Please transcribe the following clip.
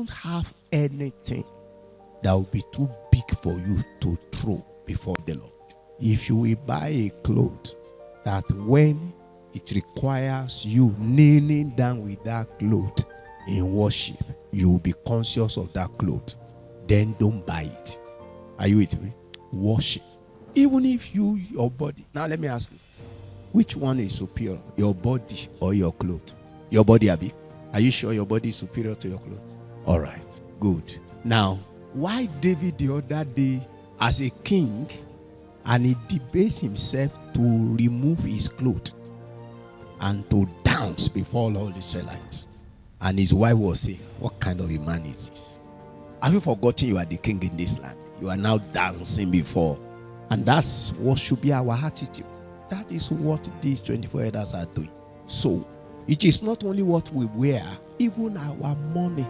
don't have anything that will be too big for you to throw before the Lord. If you will buy a cloth that when it requires you kneeling down with that cloth in worship, you will be conscious of that cloth, then don't buy it. Are you with me? Worship. Even if your body. Now let me ask you, which one is superior, your body or your clothes? Your body, Abi. Are you sure your body is superior to your clothes? All right, good. Now, why David the other day as a king, and he debased himself to remove his clothes and to dance before all the Israelites? And his wife was saying, what kind of a man is this? Have you forgotten you are the king in this land? You are now dancing before. And that's what should be our attitude. That is what these 24 elders are doing. So, it is not only what we wear, even our money.